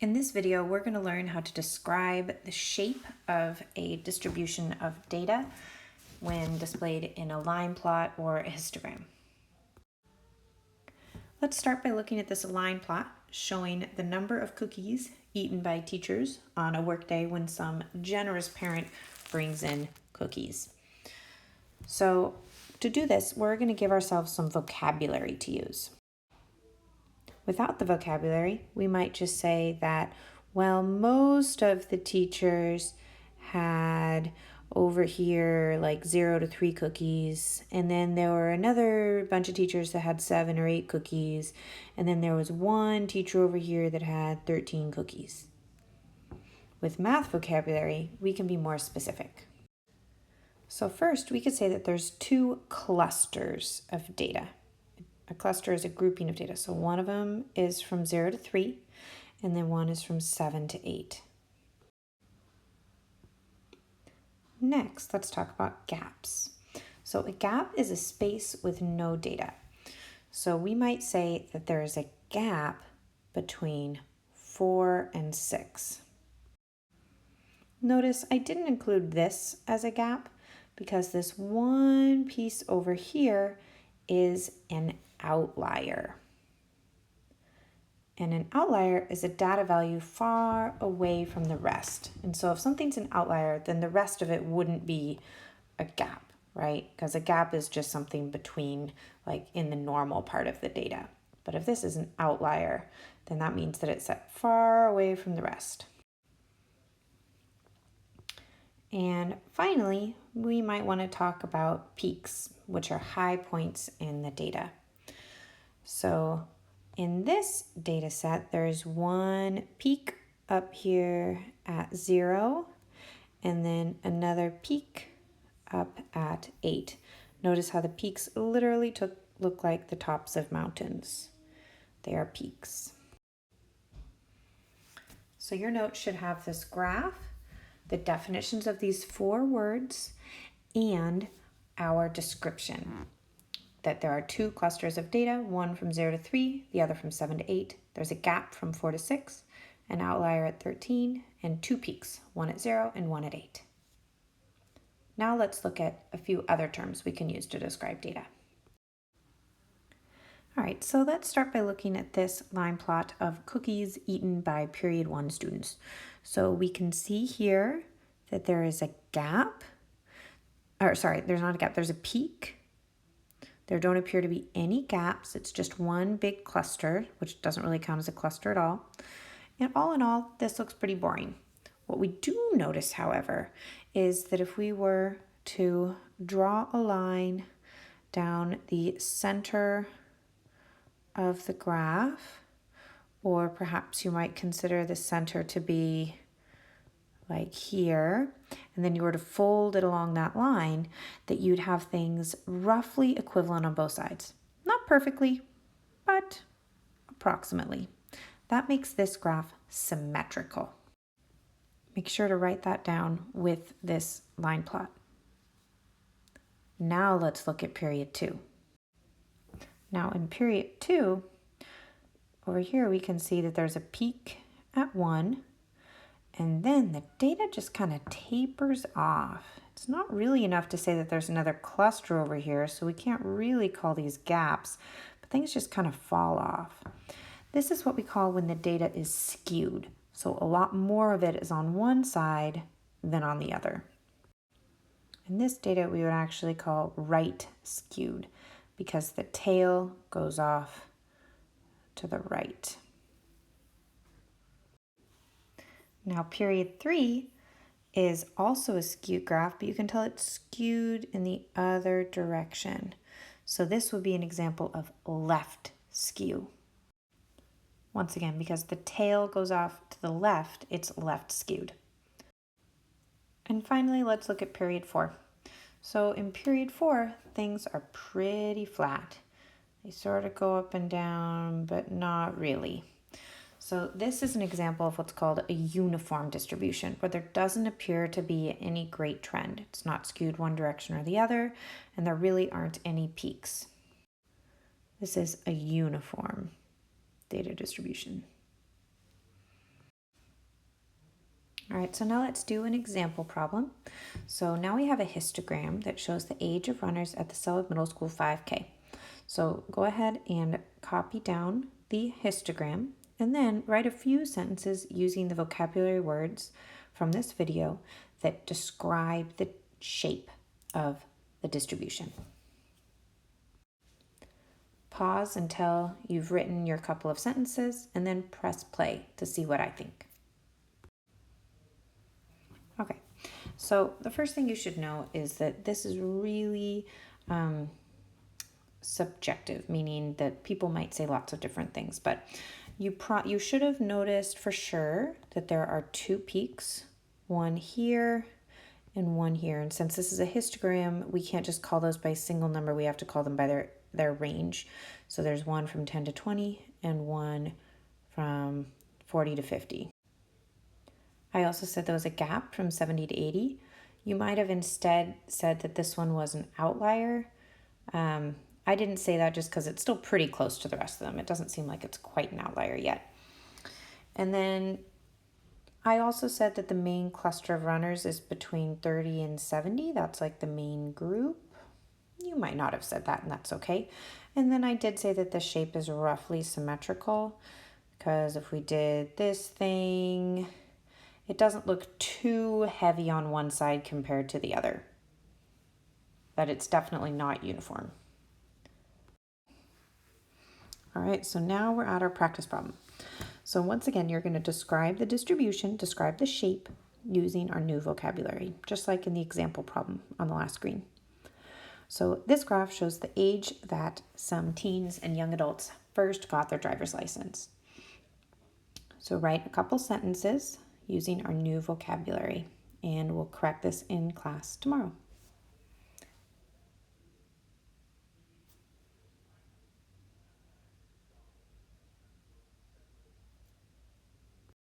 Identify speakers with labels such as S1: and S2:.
S1: In this video, we're going to learn how to describe the shape of a distribution of data when displayed in a line plot or a histogram. Let's start by looking at this line plot showing the number of cookies eaten by teachers on a workday when some generous parent brings in cookies. So to do this, we're going to give ourselves some vocabulary to use. Without the vocabulary, we might just say that, well, most of the teachers had over here like 0 to 3 cookies, and then there were another bunch of teachers that had 7 or 8 cookies, and then there was one teacher over here that had 13 cookies. With math vocabulary, we can be more specific. So first, we could say that there's 2 clusters of data. A cluster is a grouping of data. So one of them is from 0 to 3, and then one is from 7 to 8. Next, let's talk about gaps. So a gap is a space with no data. So we might say that there is a gap between 4 and 6. Notice I didn't include this as a gap because this one piece over here is an outlier. And an outlier is a data value far away from the rest. And so if something's an outlier, then the rest of it wouldn't be a gap, right? Because a gap is just something between, like in the normal part of the data. But if this is an outlier, then that means that it's set far away from the rest. And finally, we might want to talk about peaks, which are high points in the data. So in this data set, there's one peak up here at 0, and then another peak up at 8. Notice how the peaks literally look like the tops of mountains. They are peaks. So your notes should have this graph, the definitions of these 4 words, and our description. That there are 2 clusters of data, one from 0 to 3, the other from 7 to 8. There's a gap from 4 to 6, an outlier at 13, and 2 peaks, one at 0 and one at 8. Now let's look at a few other terms we can use to describe data. All right, so let's start by looking at this line plot of cookies eaten by period 1 students. So we can see here that there is a gap, there's not a gap, there's a peak. There don't appear to be any gaps. It's just one big cluster, which doesn't really count as a cluster at all. And all in all, this looks pretty boring. What we do notice, however, is that if we were to draw a line down the center of the graph, or perhaps you might consider the center to be like here, and then you were to fold it along that line, that you'd have things roughly equivalent on both sides. Not perfectly, but approximately. That makes this graph symmetrical. Make sure to write that down with this line plot. Now let's look at period 2. Now in period 2, over here we can see that there's a peak at 1, and then the data just kind of tapers off. It's not really enough to say that there's another cluster over here, so we can't really call these gaps, but things just kind of fall off. This is what we call when the data is skewed. So a lot more of it is on one side than on the other. And this data we would actually call right skewed because the tail goes off to the right. Now period 3 is also a skewed graph, but you can tell it's skewed in the other direction. So this would be an example of left skew. Once again, because the tail goes off to the left, it's left skewed. And finally, let's look at period 4. So in period 4, things are pretty flat. They sort of go up and down, but not really. So this is an example of what's called a uniform distribution, where there doesn't appear to be any great trend. It's not skewed one direction or the other, and there really aren't any peaks. This is a uniform data distribution. All right, so now let's do an example problem. So now we have a histogram that shows the age of runners at the Selleck Middle School 5K. So go ahead and copy down the histogram and then write a few sentences using the vocabulary words from this video that describe the shape of the distribution. Pause until you've written your couple of sentences and then press play to see what I think. Okay, so the first thing you should know is that this is really subjective, meaning that people might say lots of different things, but you should have noticed for sure that there are two peaks, one here and one here. And since this is a histogram, we can't just call those by a single number. We have to call them by their range. So there's one from 10 to 20 and one from 40 to 50. I also said there was a gap from 70 to 80. You might have instead said that this one was an outlier. I didn't say that just because it's still pretty close to the rest of them. It doesn't seem like it's quite an outlier yet. And then I also said that the main cluster of runners is between 30 and 70. That's like the main group. You might not have said that, and that's okay. And then I did say that the shape is roughly symmetrical, because if we did this thing, it doesn't look too heavy on one side compared to the other. But it's definitely not uniform. All right, so now we're at our practice problem. So once again, you're going to describe the distribution, describe the shape using our new vocabulary, just like in the example problem on the last screen. So this graph shows the age that some teens and young adults first got their driver's license. So write a couple sentences using our new vocabulary, and we'll correct this in class tomorrow.